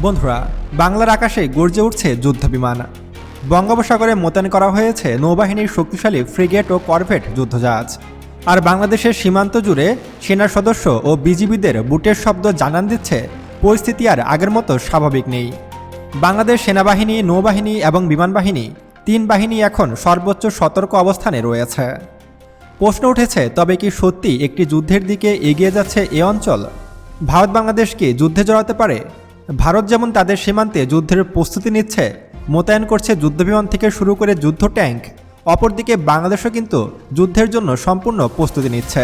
বন্ধুরা, বাংলার আকাশে গর্জে উঠছে যুদ্ধবিমান। বঙ্গোপসাগরে মোতায়েন করা হয়েছে নৌবাহিনীর শক্তিশালী ফ্রিগেট ও করভেট যুদ্ধজাহাজ। আর বাংলাদেশের সীমান্ত জুড়ে সেনা সদস্য ও বিজিবিদের বুটের শব্দ জানান দিচ্ছে পরিস্থিতি আর আগের মতো স্বাভাবিক নেই। বাংলাদেশ সেনাবাহিনী, নৌবাহিনী এবং বিমান বাহিনী, তিন বাহিনী এখন সর্বোচ্চ সতর্ক অবস্থানে রয়েছে। প্রশ্ন উঠেছে, তবে কি সত্যি একটি যুদ্ধের দিকে এগিয়ে যাচ্ছে এ অঞ্চল? ভারত বাংলাদেশ কি যুদ্ধে জড়াতে পারে? ভারত যেমন তাদের সীমান্তে যুদ্ধের প্রস্তুতি নিচ্ছে, মোতায়েন করছে যুদ্ধবিমান থেকে শুরু করে যুদ্ধ ট্যাঙ্ক, অপরদিকে বাংলাদেশও কিন্তু যুদ্ধের জন্য সম্পূর্ণ প্রস্তুতি নিচ্ছে।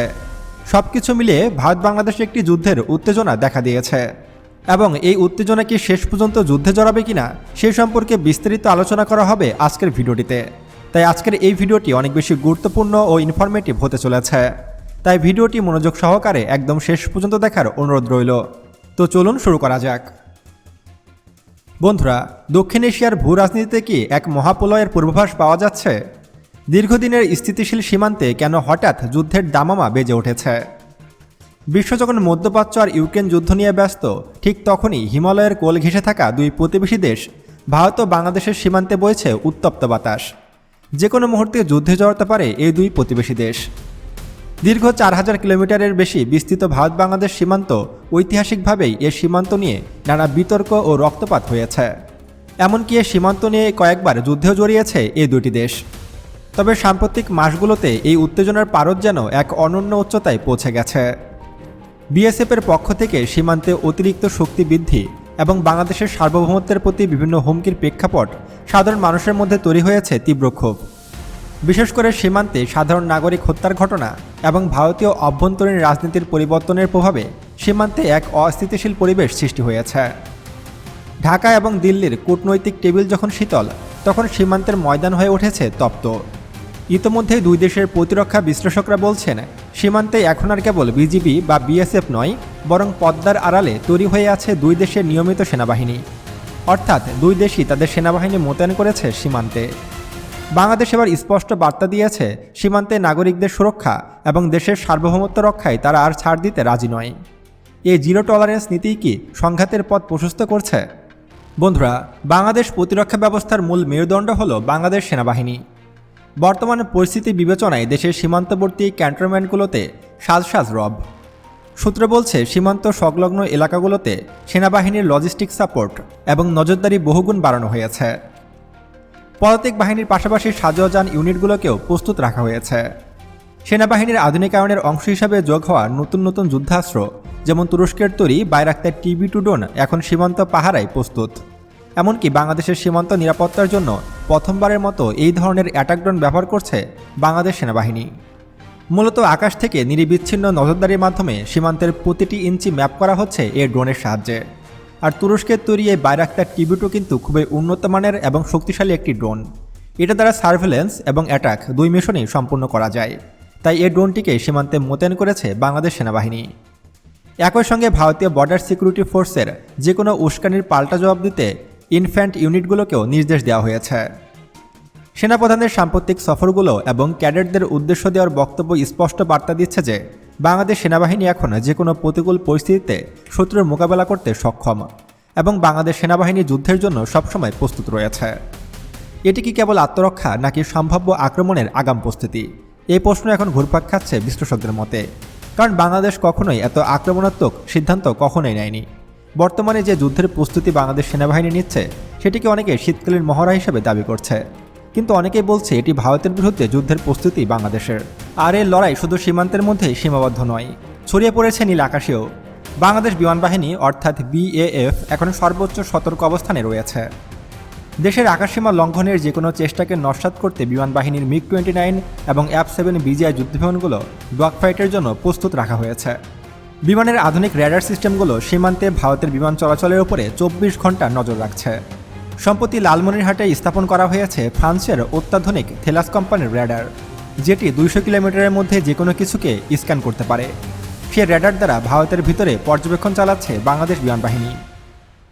সবকিছু মিলিয়ে ভারত বাংলাদেশে একটি যুদ্ধের উত্তেজনা দেখা দিয়েছে এবং এই উত্তেজনা কি শেষ পর্যন্ত যুদ্ধে জড়াবে কিনা সে সম্পর্কে বিস্তারিত আলোচনা করা হবে আজকের ভিডিওটিতে। তাই আজকের এই ভিডিওটি অনেক বেশি গুরুত্বপূর্ণ ও ইনফরমেটিভ হতে চলেছে। তাই ভিডিওটি মনোযোগ সহকারে একদম শেষ পর্যন্ত দেখার অনুরোধ রইল। তো চলুন শুরু করা যাক। বন্ধুরা, দক্ষিণ এশিয়ার ভূ রাজনীতিতে কি এক মহাপ্রলয়ের পূর্বাভাস পাওয়া যাচ্ছে? দীর্ঘদিনের স্থিতিশীল সীমান্তে কেন হঠাৎ যুদ্ধের দামামা বেজে উঠেছে? বিশ্ব যখন মধ্যপ্রাচ্য আর ইউক্রেন যুদ্ধ নিয়ে ব্যস্ত, ঠিক তখনই হিমালয়ের কোল ঘেঁষে থাকা দুই প্রতিবেশী দেশ ভারত ও বাংলাদেশের সীমান্তে বইছে উত্তপ্ত বাতাস। যে কোনো মুহূর্তে যুদ্ধে জড়াতে পারে এই দুই প্রতিবেশী দেশ। দীর্ঘ 4000 কিলোমিটারের বেশি বিস্তৃত ভারত বাংলাদেশ সীমান্ত, ঐতিহাসিকভাবেই এ সীমান্ত নিয়ে নানা বিতর্ক ও রক্তপাত হয়েছে। এমনকি এ সীমান্ত নিয়ে কয়েকবার যুদ্ধেও জড়িয়েছে এই দুটি দেশ। তবে সাম্প্রতিক মাসগুলোতে এই উত্তেজনার পারদ যেন এক অনন্য উচ্চতায় পৌঁছে গেছে। বিএসএফের পক্ষ থেকে সীমান্তে অতিরিক্ত শক্তি বৃদ্ধি এবং বাংলাদেশের সার্বভৌমত্বের প্রতি বিভিন্ন হুমকির প্রেক্ষাপট সাধারণ মানুষের মধ্যে তৈরি হয়েছে তীব্র ক্ষোভ। বিশেষ করে সীমান্তে সাধারণ নাগরিক হত্যার ঘটনা এবং ভারতীয় অভ্যন্তরীণ রাজনীতির পরিবর্তনের প্রভাবে সীমান্তে এক অস্থিতিশীল পরিবেশ সৃষ্টি হয়েছে। ঢাকা এবং দিল্লির কূটনৈতিক টেবিল যখন শীতল, তখন সীমান্তের ময়দান হয়ে উঠেছে তপ্ত। ইতোমধ্যেই দুই দেশের প্রতিরক্ষা বিশ্লেষকরা বলছেন, সীমান্তে এখন আর কেবল বিজিবি বা বিএসএফ নয়, বরং পদ্মার আড়ালে তৈরি হয়ে আছে দুই দেশের নিয়মিত সেনাবাহিনী। অর্থাৎ দুই দেশই তাদের সেনাবাহিনী মোতায়েন করেছে সীমান্তে। বাংলাদেশ এবার স্পষ্ট বার্তা দিয়েছে, সীমান্তে নাগরিকদের সুরক্ষা এবং দেশের সার্বভৌমত্ব রক্ষায় তারা আর ছাড় দিতে রাজি নয়। এই জিরো টলারেন্স নীতিই কি সংঘাতের পথ প্রশস্ত করছে? বন্ধুরা, বাংলাদেশ প্রতিরক্ষা ব্যবস্থার মূল মেরুদণ্ড হল বাংলাদেশ সেনাবাহিনী। বর্তমানে পরিস্থিতি বিবেচনায় দেশের সীমান্তবর্তী ক্যান্টনমেন্টগুলোতে সাজ সাজ রব। সূত্র বলছে, সীমান্ত সংলগ্ন এলাকাগুলোতে সেনাবাহিনীর লজিস্টিক সাপোর্ট এবং নজরদারি বহুগুণ বাড়ানো হয়েছে। পদাতিক বাহিনীর পাশাপাশি সাজোয়ান ইউনিটগুলোকেও প্রস্তুত রাখা হয়েছে। সেনাবাহিনীর আধুনিকায়নের অংশ হিসাবে যোগ হওয়া নতুন নতুন যুদ্ধাস্ত্র, যেমন তুরস্কের তৈরি বাইরাক্তার TB2 ড্রোন এখন সীমান্ত পাহারায় প্রস্তুত। এমনকি বাংলাদেশের সীমান্ত নিরাপত্তার জন্য প্রথমবারের মতো এই ধরনের অ্যাটাক ড্রোন ব্যবহার করছে বাংলাদেশ সেনাবাহিনী। মূলত আকাশ থেকে নিরবিচ্ছিন্ন নজরদারির মাধ্যমে সীমান্তের প্রতিটি ইঞ্চি ম্যাপ করা হচ্ছে এই ড্রোনের সাহায্যে। আর তুরস্কের তৈরি এই বাইরাক্তার TB2 কিন্তু খুবই উন্নত মানের এবং শক্তিশালী একটি ড্রোন। এটা দ্বারা সার্ভেলেন্স এবং অ্যাটাক দুই মিশনই সম্পূর্ণ করা যায়। তাই এই ড্রোনটিকে সীমান্তে মোতায়েন করেছে বাংলাদেশ সেনাবাহিনী। একই সঙ্গে ভারতীয় বর্ডার সিকিউরিটি ফোর্সের যে কোনো উস্কানির পাল্টা জবাব দিতে ইনফ্যান্ট ইউনিটগুলোকেও নির্দেশ দেওয়া হয়েছে। সেনাপ্রধানের সাম্প্রতিক সফরগুলো এবং ক্যাডেটদের উদ্দেশ্য দেওয়ার বক্তব্য স্পষ্ট বার্তা দিচ্ছে যে বাংলাদেশ সেনাবাহিনী এখন যে কোনো প্রতিকূল পরিস্থিতিতে শত্রুর মোকাবেলা করতে সক্ষম এবং বাংলাদেশ সেনাবাহিনী যুদ্ধের জন্য সবসময় প্রস্তুত রয়েছে। এটি কি কেবল আত্মরক্ষা নাকি সম্ভাব্য আক্রমণের আগাম প্রস্তুতি? এই প্রশ্ন এখন ঘুরপাক খাচ্ছে বিশ্লেষকদের মতে। কারণ বাংলাদেশ কখনোই এত আক্রমণাত্মক সিদ্ধান্ত কখনোই নেয়নি। বর্তমানে যে যুদ্ধের প্রস্তুতি বাংলাদেশ সেনাবাহিনী নিচ্ছে, সেটিকে অনেকে শীতকালীন মহড়া হিসেবে দাবি করছে। কিন্তু অনেকেই বলছে এটি ভারতের বিরুদ্ধে যুদ্ধের প্রস্তুতি বাংলাদেশের। আর এই লড়াই শুধু সীমান্তের মধ্যেই সীমাবদ্ধ নয়, ছড়িয়ে পড়েছে নীল আকাশেও। বাংলাদেশ বিমান বাহিনী অর্থাৎ BAF এখন সর্বোচ্চ সতর্ক অবস্থানে রয়েছে। দেশের আকাশসীমা লঙ্ঘনের যে কোনো চেষ্টাকে নস্যাৎ করতে বিমান বাহিনীর MiG-29 এবং F-7 BGI যুদ্ধবিমানগুলো ডগ ফাইটের জন্য প্রস্তুত রাখা হয়েছে। বিমানের আধুনিক র্যাডার সিস্টেমগুলো সীমান্তে ভারতের বিমান চলাচলের উপরে 24 ঘন্টা নজর রাখছে। সম্প্রতি লালমনিরহাটে স্থাপন করা হয়েছে ফ্রান্সের অত্যাধুনিক থেলাস কোম্পানির র্যাডার, যেটি 200 কিলোমিটারের মধ্যে যে কোনো কিছুকে স্ক্যান করতে পারে। সে র্যাডার দ্বারা ভারতের ভিতরে পর্যবেক্ষণ চালাচ্ছে বাংলাদেশ বিমান বাহিনী।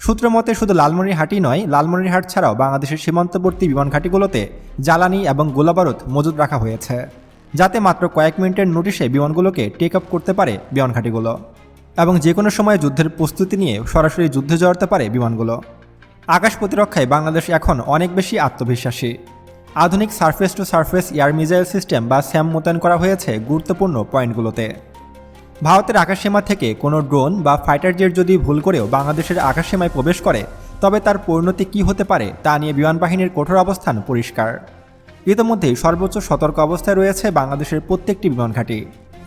সূত্র মতে শুধু লালমনিরহাটই নয়, লালমনিরহাট ছাড়াও বাংলাদেশের সীমান্তবর্তী বিমান ঘাঁটিগুলোতে জ্বালানি এবং গোলাবারুদ মজুদ রাখা হয়েছে, যাতে মাত্র কয়েক মিনিটের নোটিশে বিমানগুলোকে টেক আপ করতে পারে বিমান ঘাঁটিগুলো। এবং যে কোনো সময় যুদ্ধের প্রস্তুতি নিয়ে সরাসরি যুদ্ধে জড়াতে পারে বিমানগুলো। আকাশ প্রতিরক্ষায় বাংলাদেশ এখন অনেক বেশি আত্মবিশ্বাসী। আধুনিক surface two surface air missile system বা স্যাম মোতায়েন করা হয়েছে গুরুত্বপূর্ণ পয়েন্টগুলোতে। ভারতের আকাশসীমা থেকে কোনো ড্রোন বা ফাইটার জেট যদি ভুল করেও বাংলাদেশের আকাশসীমায় প্রবেশ করে তবে তার পরিণতি কী হতে পারে তা নিয়ে বিমান বাহিনীর কঠোর অবস্থান পরিষ্কার। ইতিমধ্যেই সর্বোচ্চ সতর্ক অবস্থায় রয়েছে বাংলাদেশের প্রত্যেকটি বিমান ঘাঁটি।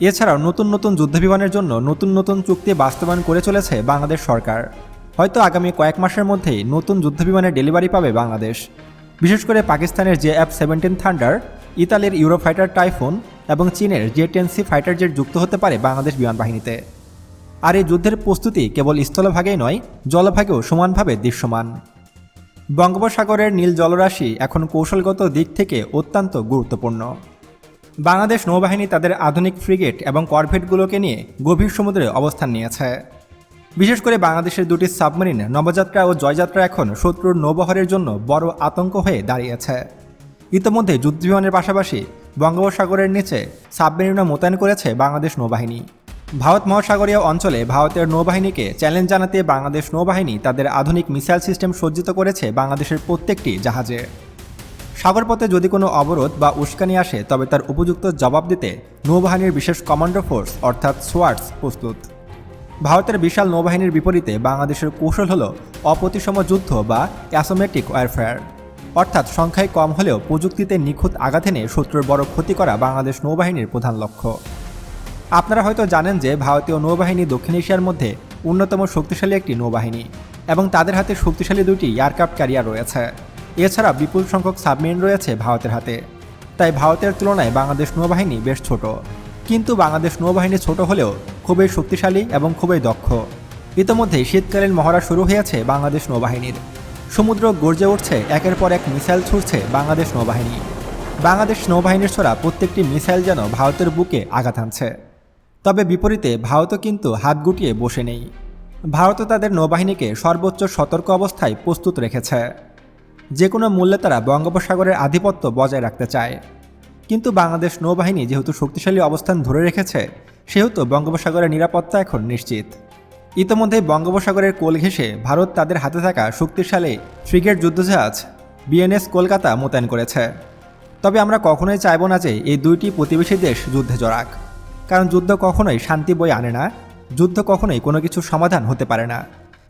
এছাড়াও নতুন নতুন যুদ্ধবিমানের জন্য নতুন নতুন চুক্তি বাস্তবায়ন করে চলেছে বাংলাদেশ সরকার। হয়তো আগামী কয়েক মাসের মধ্যেই নতুন যুদ্ধবিমানের ডেলিভারি পাবে বাংলাদেশ। বিশেষ করে পাকিস্তানের JF-17 থান্ডার, ইতালির ইউরোফাইটার টাইফুন এবং চীনের J-10C ফাইটার জেট যুক্ত হতে পারে বাংলাদেশ বিমান বাহিনীতে। আর এই যুদ্ধের প্রস্তুতি কেবল স্থলভাগেই নয়, জলভাগেও সমানভাবে দৃশ্যমান। বঙ্গোপসাগরের নীল জলরাশি এখন কৌশলগত দিক থেকে অত্যন্ত গুরুত্বপূর্ণ। বাংলাদেশ নৌবাহিনী তাদের আধুনিক ফ্রিগেট এবং করভেটগুলোকে নিয়ে গভীর সমুদ্রে অবস্থান নিয়েছে। বিশেষ করে বাংলাদেশের দুটি সাবমেরিন নবযাত্রা ও জয়যাত্রা এখন শত্রুর নৌবহরের জন্য বড় আতঙ্ক হয়ে দাঁড়িয়েছে। ইতিমধ্যে যুদ্ধবিমানের পাশাপাশি বঙ্গোপসাগরের নিচে সাবমেরিনও মোতায়েন করেছে বাংলাদেশ নৌবাহিনী। ভারত মহাসাগরীয় অঞ্চলে ভারতের নৌবাহিনীকে চ্যালেঞ্জ জানাতে বাংলাদেশ নৌবাহিনী তাদের আধুনিক মিসাইল সিস্টেম সজ্জিত করেছে বাংলাদেশের প্রত্যেকটি জাহাজে। সাগরপথে যদি কোনো অবরোধ বা উস্কানি আসে তবে তার উপযুক্ত জবাব দিতে নৌবাহিনীর বিশেষ কমান্ডো ফোর্স অর্থাৎ সোয়ার্ডস প্রস্তুত। ভারতের বিশাল নৌবাহিনীর বিপরীতে বাংলাদেশের কৌশল হল অপ্রতিসম যুদ্ধ বা অ্যাসোমেটিক ওয়ারফেয়ার, অর্থাৎ সংখ্যায় কম হলেও প্রযুক্তিতে নিখুঁত আঘাত এনে শত্রুর বড় ক্ষতি করা বাংলাদেশ নৌবাহিনীর প্রধান লক্ষ্য। আপনারা হয়তো জানেন যে ভারতীয় নৌবাহিনী দক্ষিণ এশিয়ার মধ্যে অন্যতম শক্তিশালী একটি নৌবাহিনী এবং তাদের হাতে শক্তিশালী দুটি এয়ারক্রাফট ক্যারিয়ার রয়েছে। এছাড়া বিপুল সংখ্যক সাবমেরিন রয়েছে ভারতের হাতে। তাই ভারতের তুলনায় বাংলাদেশ নৌবাহিনী বেশ ছোট, কিন্তু বাংলাদেশ নৌবাহিনী ছোট হলেও খুবই শক্তিশালী এবং খুবই দক্ষ। ইতিমধ্যেই শীতকালীন মহড়া শুরু হয়েছে বাংলাদেশ নৌবাহিনীর। সমুদ্র গর্জে উঠছে, একের পর এক মিসাইল ছুড়ছে বাংলাদেশ নৌবাহিনী। বাংলাদেশ নৌবাহিনীর ছোড়া প্রত্যেকটি মিসাইল যেন ভারতের বুকে আঘাত হানছে। তবে বিপরীতে ভারতও কিন্তু হাত গুটিয়ে বসে নেই। ভারতও তাদের নৌবাহিনীকে সর্বোচ্চ সতর্ক অবস্থায় প্রস্তুত রেখেছে। যে কোনো মূল্যে তারা বঙ্গোপসাগরের আধিপত্য বজায় রাখতে চায়। কিন্তু বাংলাদেশ নৌবাহিনী যেহেতু শক্তিশালী অবস্থান ধরে রেখেছে, সেহেতু বঙ্গোপসাগরের নিরাপত্তা এখন নিশ্চিত। ইতিমধ্যে বঙ্গোপসাগরের কোল ঘেঁষে ভারত তাদের হাতে থাকা শক্তিশালী ফ্রিগেট যুদ্ধজাহাজ BNS কলকাতা মোতায়েন করেছে। তবে আমরা কখনোই চাইব না যে এই দুইটি প্রতিবেশী দেশ যুদ্ধে জড়াক, কারণ যুদ্ধ কখনোই শান্তি বয়ে আনে না, যুদ্ধ কখনোই কোনো কিছুর সমাধান হতে পারে না।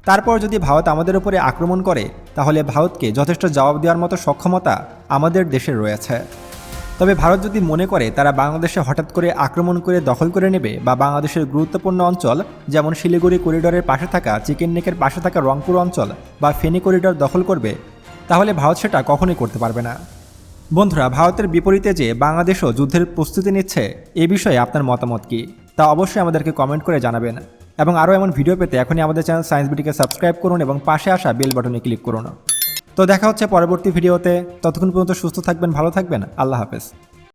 তারপর যদি ভারত আমাদের উপরে আক্রমণ করে তাহলে ভারতকে যথেষ্ট জবাব দেওয়ার মতো সক্ষমতা আমাদের দেশের রয়েছে। তবে ভারত যদি মনে করে তারা বাংলাদেশে হঠাৎ করে আক্রমণ করে দখল করে নেবে বা বাংলাদেশের গুরুত্বপূর্ণ অঞ্চল যেমন শিলিগুড়ি করিডোরের পাশে থাকা চিকেন নেকের পাশে থাকা রংপুর অঞ্চল বা ফেনী করিডোর দখল করবে, তাহলে ভারত সেটা কখনোই করতে পারবে না। বন্ধুরা, ভারতের বিপরীতে যে বাংলাদেশও যুদ্ধের প্রস্তুতি নিচ্ছে, এ বিষয়ে আপনার মতামত কী তা অবশ্যই আমাদেরকে কমেন্ট করে জানাবেন। এবং আরও এমন ভিডিও পেতে এখনই আমাদের চ্যানেল সায়েন্স বিটিকে সাবস্ক্রাইব করুন এবং পাশে আসা বেল বাটনে ক্লিক করুন। তো দেখা হচ্ছে পরবর্তী ভিডিওতে। ততক্ষণ পর্যন্ত সুস্থ থাকবেন, ভালো থাকবেন। আল্লাহ হাফেজ।